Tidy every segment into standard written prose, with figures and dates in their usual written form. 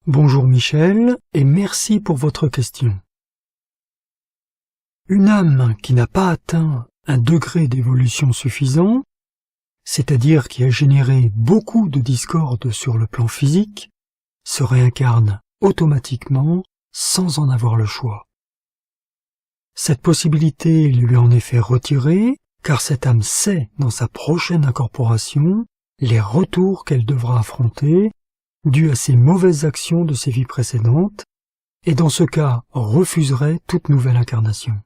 Bonjour Michel, et merci pour votre question. Une âme qui n'a pas atteint un degré d'évolution suffisant, c'est-à-dire qui a généré beaucoup de discorde sur le plan physique, se réincarne automatiquement sans en avoir le choix. Cette possibilité lui est en effet retirée, car cette âme sait dans sa prochaine incorporation les retours qu'elle devra affronter dus à ses mauvaises actions de ses vies précédentes, et dans ce cas refuserait toute nouvelle incarnation.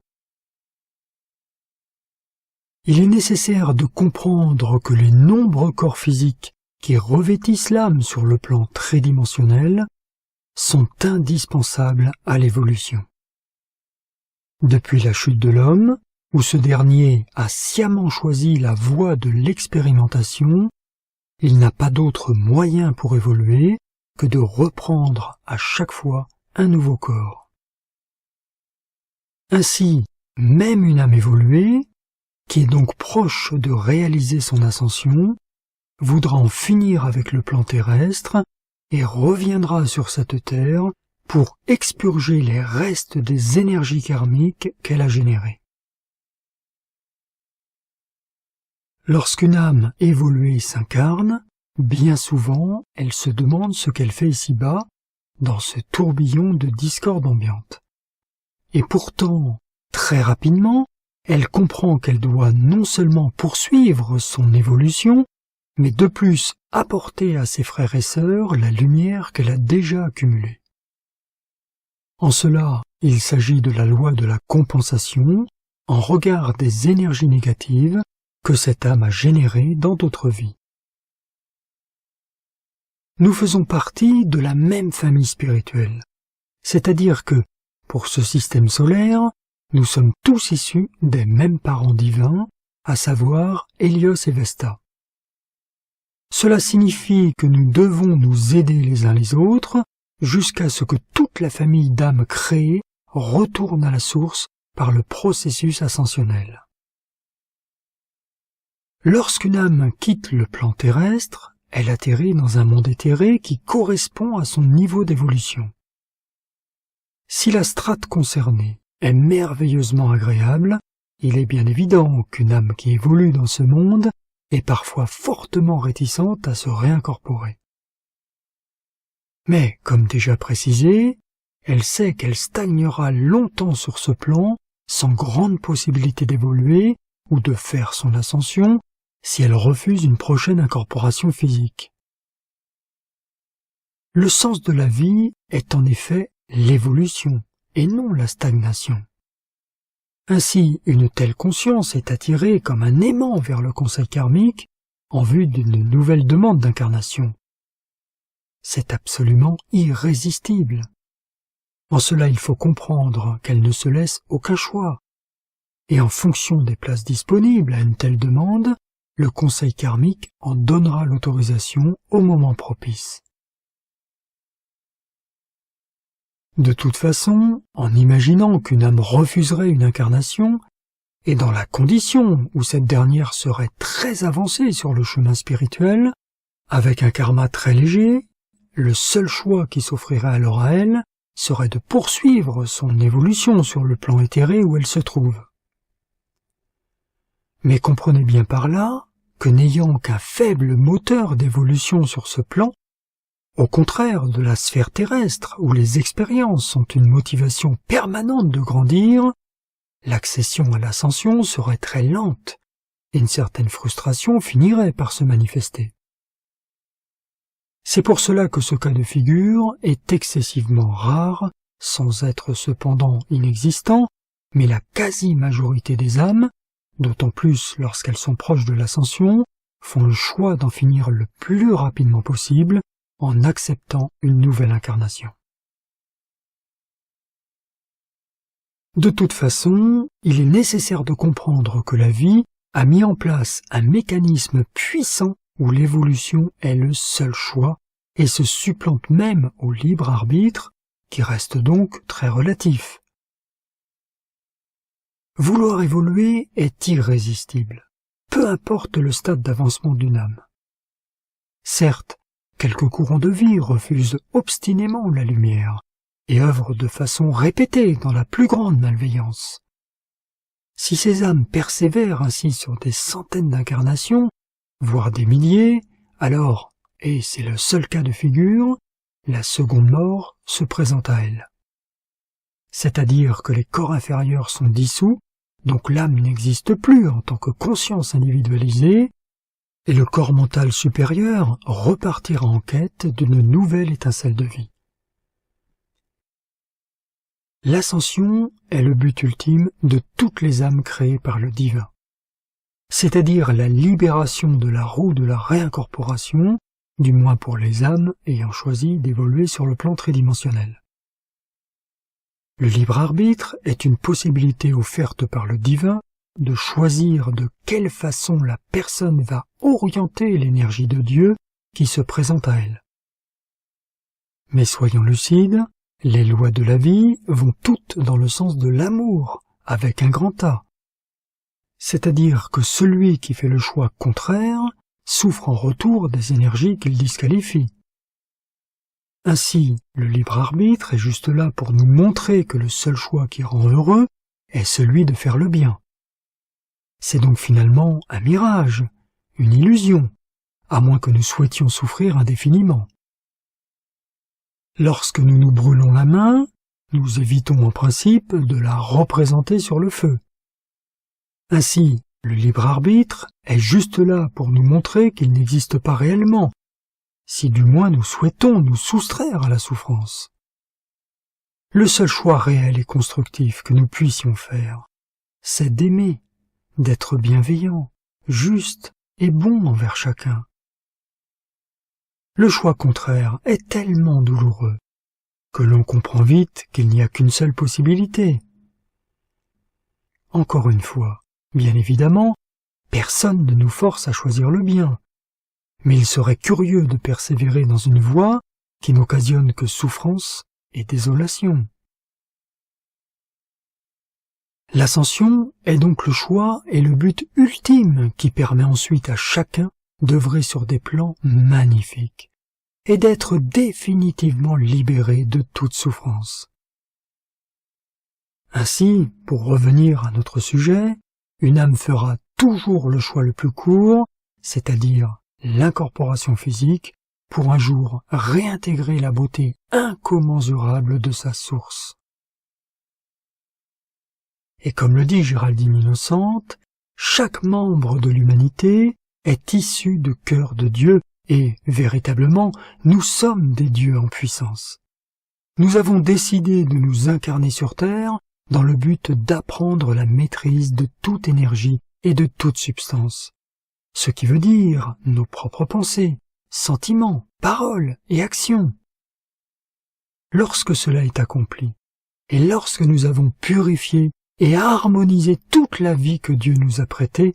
Il est nécessaire de comprendre que les nombreux corps physiques qui revêtissent l'âme sur le plan tridimensionnel sont indispensables à l'évolution. Depuis la chute de l'homme, où ce dernier a sciemment choisi la voie de l'expérimentation, il n'a pas d'autre moyen pour évoluer que de reprendre à chaque fois un nouveau corps. Ainsi, même une âme évoluée, qui est donc proche de réaliser son ascension, voudra en finir avec le plan terrestre et reviendra sur cette terre pour expurger les restes des énergies karmiques qu'elle a générées. Lorsqu'une âme évoluée s'incarne, bien souvent, elle se demande ce qu'elle fait ici-bas, dans ce tourbillon de discorde ambiante. Et pourtant, très rapidement, elle comprend qu'elle doit non seulement poursuivre son évolution, mais de plus apporter à ses frères et sœurs la lumière qu'elle a déjà accumulée. En cela, il s'agit de la loi de la compensation en regard des énergies négatives que cette âme a générées dans d'autres vies. Nous faisons partie de la même famille spirituelle, c'est-à-dire que, pour ce système solaire, nous sommes tous issus des mêmes parents divins, à savoir Hélios et Vesta. Cela signifie que nous devons nous aider les uns les autres jusqu'à ce que toute la famille d'âmes créées retourne à la source par le processus ascensionnel. Lorsqu'une âme quitte le plan terrestre, elle atterrit dans un monde éthéré qui correspond à son niveau d'évolution. Si la strate concernée est merveilleusement agréable, il est bien évident qu'une âme qui évolue dans ce monde est parfois fortement réticente à se réincorporer. Mais, comme déjà précisé, elle sait qu'elle stagnera longtemps sur ce plan sans grande possibilité d'évoluer ou de faire son ascension si elle refuse une prochaine incorporation physique. Le sens de la vie est en effet l'évolution et non la stagnation. Ainsi, une telle conscience est attirée comme un aimant vers le conseil karmique en vue d'une nouvelle demande d'incarnation. C'est absolument irrésistible. En cela, il faut comprendre qu'elle ne se laisse aucun choix. Et en fonction des places disponibles à une telle demande, le conseil karmique en donnera l'autorisation au moment propice. De toute façon, en imaginant qu'une âme refuserait une incarnation, et dans la condition où cette dernière serait très avancée sur le chemin spirituel, avec un karma très léger, le seul choix qui s'offrirait alors à elle serait de poursuivre son évolution sur le plan éthéré où elle se trouve. Mais comprenez bien par là que n'ayant qu'un faible moteur d'évolution sur ce plan, au contraire de la sphère terrestre où les expériences sont une motivation permanente de grandir, l'accession à l'ascension serait très lente et une certaine frustration finirait par se manifester. C'est pour cela que ce cas de figure est excessivement rare, sans être cependant inexistant, mais la quasi-majorité des âmes, d'autant plus lorsqu'elles sont proches de l'ascension, font le choix d'en finir le plus rapidement possible en acceptant une nouvelle incarnation. De toute façon, il est nécessaire de comprendre que la vie a mis en place un mécanisme puissant où l'évolution est le seul choix et se supplante même au libre arbitre, qui reste donc très relatif. Vouloir évoluer est irrésistible, peu importe le stade d'avancement d'une âme. Certes, quelques courants de vie refusent obstinément la lumière et œuvrent de façon répétée dans la plus grande malveillance. Si ces âmes persévèrent ainsi sur des centaines d'incarnations, voire des milliers, alors, et c'est le seul cas de figure, la seconde mort se présente à elles. C'est-à-dire que les corps inférieurs sont dissous, donc l'âme n'existe plus en tant que conscience individualisée, et le corps mental supérieur repartira en quête d'une nouvelle étincelle de vie. L'ascension est le but ultime de toutes les âmes créées par le divin, c'est-à-dire la libération de la roue de la réincorporation, du moins pour les âmes ayant choisi d'évoluer sur le plan tridimensionnel. Le libre arbitre est une possibilité offerte par le divin de choisir de quelle façon la personne va orienter l'énergie de Dieu qui se présente à elle. Mais soyons lucides, les lois de la vie vont toutes dans le sens de l'amour, avec un grand A. C'est-à-dire que celui qui fait le choix contraire souffre en retour des énergies qu'il disqualifie. Ainsi, le libre arbitre est juste là pour nous montrer que le seul choix qui rend heureux est celui de faire le bien. C'est donc finalement un mirage, une illusion, à moins que nous souhaitions souffrir indéfiniment. Lorsque nous nous brûlons la main, nous évitons en principe de la représenter sur le feu. Ainsi, le libre arbitre est juste là pour nous montrer qu'il n'existe pas réellement, si du moins nous souhaitons nous soustraire à la souffrance. Le seul choix réel et constructif que nous puissions faire, c'est d'aimer, d'être bienveillant, juste et bon envers chacun. Le choix contraire est tellement douloureux que l'on comprend vite qu'il n'y a qu'une seule possibilité. Encore une fois, bien évidemment, personne ne nous force à choisir le bien, mais il serait curieux de persévérer dans une voie qui n'occasionne que souffrance et désolation. L'ascension est donc le choix et le but ultime qui permet ensuite à chacun d'œuvrer sur des plans magnifiques et d'être définitivement libéré de toute souffrance. Ainsi, pour revenir à notre sujet, une âme fera toujours le choix le plus court, c'est-à-dire l'incorporation physique, pour un jour réintégrer la beauté incommensurable de sa source. Et comme le dit Géraldine Innocente, chaque membre de l'humanité est issu du cœur de Dieu et, véritablement, nous sommes des dieux en puissance. Nous avons décidé de nous incarner sur Terre dans le but d'apprendre la maîtrise de toute énergie et de toute substance, ce qui veut dire nos propres pensées, sentiments, paroles et actions. Lorsque cela est accompli, et lorsque nous avons purifié et harmonisé toute la vie que Dieu nous a prêtée,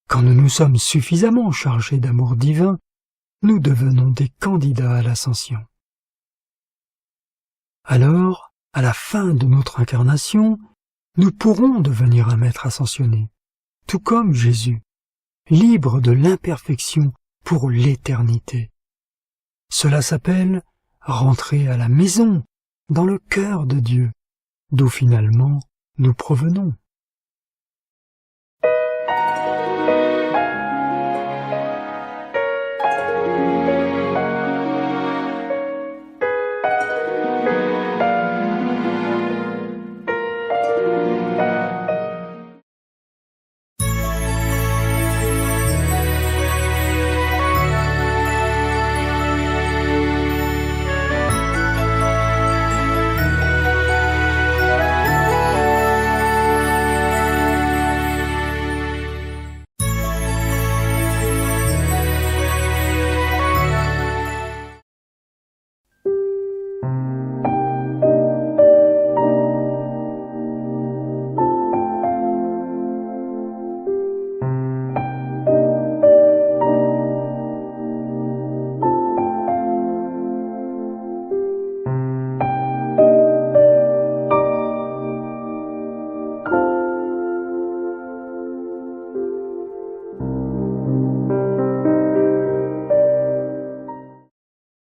quand nous nous sommes suffisamment chargés d'amour divin, nous devenons des candidats à l'ascension. Alors, à la fin de notre incarnation, nous pourrons devenir un maître ascensionné, tout comme Jésus, libre de l'imperfection pour l'éternité. Cela s'appelle rentrer à la maison, dans le cœur de Dieu, d'où finalement nous provenons.